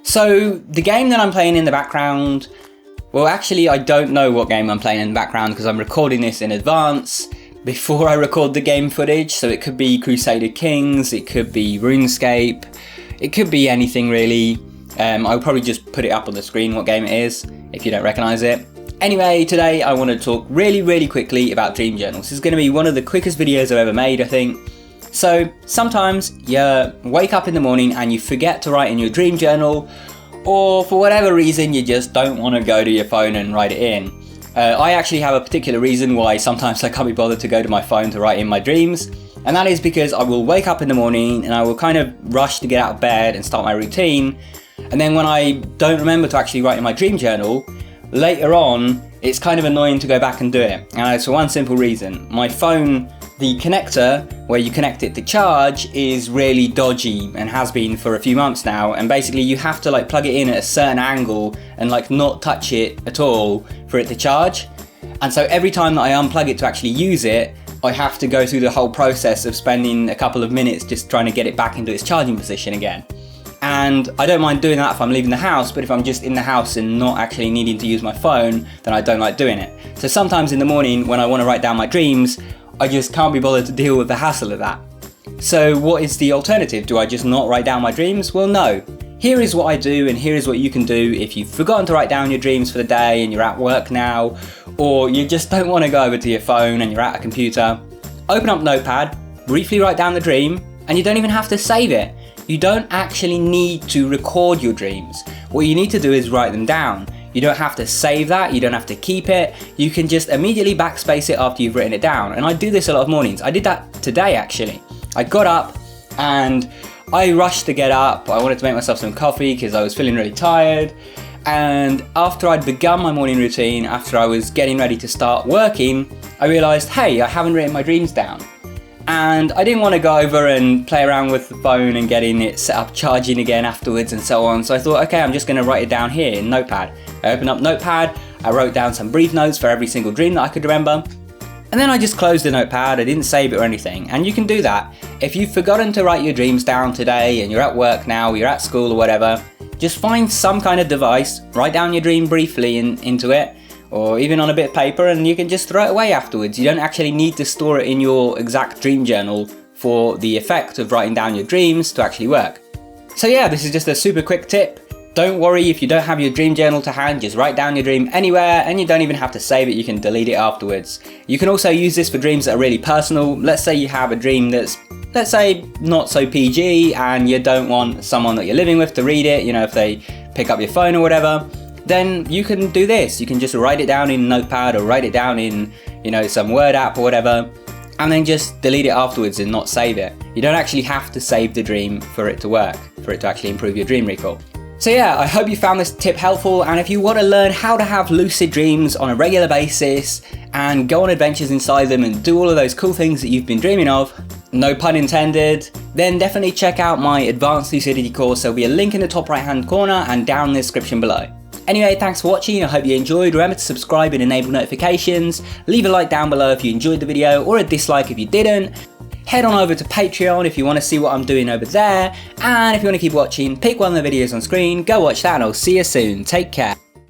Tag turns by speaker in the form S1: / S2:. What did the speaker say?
S1: So the game that I'm playing in the background, well actually I don't know what game I'm playing in the background because I'm recording this in advance before I record the game footage. So it could be Crusader Kings, it could be RuneScape, it could be anything really. I'll probably just put it up on the screen what game it is if you don't recognise it. Anyway, today I want to talk really quickly about dream journals. This is going to be one of the quickest videos I've ever made, I think. So sometimes you wake up in the morning and you forget to write in your dream journal, or for whatever reason you just don't want to go to your phone and write it in. I actually have a particular reason why sometimes I can't be bothered to go to my phone to write in my dreams, and that is because I will wake up in the morning and I will kind of rush to get out of bed and start my routine, and then when I don't remember to actually write in my dream journal, later on it's kind of annoying to go back and do it. And it's for one simple reason: my phone, the connector where you connect it to charge, is really dodgy and has been for a few months now, and basically you have to like plug it in at a certain angle and like not touch it at all for it to charge. And so every time that I unplug it to actually use it, I have to go through the whole process of spending a couple of minutes just trying to get it back into its charging position again. And I don't mind doing that if I'm leaving the house, but if I'm just in the house and not actually needing to use my phone, then I don't like doing it. So sometimes in the morning when I want to write down my dreams, I just can't be bothered to deal with the hassle of that. So what is the alternative? Do I just not write down my dreams? Well, no. Here is what I do, and here is what you can do if you've forgotten to write down your dreams for the day and you're at work now, or you just don't want to go over to your phone and you're at a computer. Open up Notepad, briefly write down the dream, and you don't even have to save it. You don't actually need to record your dreams. What you need to do is write them down. You don't have to save that, you don't have to keep it. You can just immediately backspace it after you've written it down. And I do this a lot of mornings. I did that today actually. I got up and I rushed to get up. I wanted to make myself some coffee because I was feeling really tired. And after I'd begun my morning routine, after I was getting ready to start working, I realised, hey, I haven't written my dreams down. And I didn't want to go over and play around with the phone and getting it set up charging again afterwards and so on. So I thought, okay, I'm just going to write it down here in Notepad. I opened up Notepad, I wrote down some brief notes for every single dream that I could remember. And then I just closed the Notepad, I didn't save it or anything. And you can do that. If you've forgotten to write your dreams down today and you're at work now, you're at school or whatever, just find some kind of device, write down your dream briefly into it, or even on a bit of paper, and you can just throw it away afterwards. You don't actually need to store it in your exact dream journal for the effect of writing down your dreams to actually work. So yeah, this is just a super quick tip. Don't worry if you don't have your dream journal to hand, just write down your dream anywhere, and you don't even have to save it, you can delete it afterwards. You can also use this for dreams that are really personal. Let's say you have a dream that's, let's say, not so PG, and you don't want someone that you're living with to read it, you know, if they pick up your phone or whatever. Then you can do this. You can just write it down in Notepad or write it down in, you know, some Word app or whatever, and then just delete it afterwards and not save it. You don't actually have to save the dream for it to work, for it to actually improve your dream recall. So yeah, I hope you found this tip helpful, and if you want to learn how to have lucid dreams on a regular basis and go on adventures inside them and do all of those cool things that you've been dreaming of, no pun intended, then definitely check out my advanced lucidity course. There'll be a link in the top right hand corner and down in the description below. Anyway, thanks for watching, I hope you enjoyed. Remember to subscribe and enable notifications. Leave a like down below if you enjoyed the video, or a dislike if you didn't. Head on over to Patreon if you want to see what I'm doing over there. And if you want to keep watching, pick one of the videos on screen, go watch that, and I'll see you soon. Take care.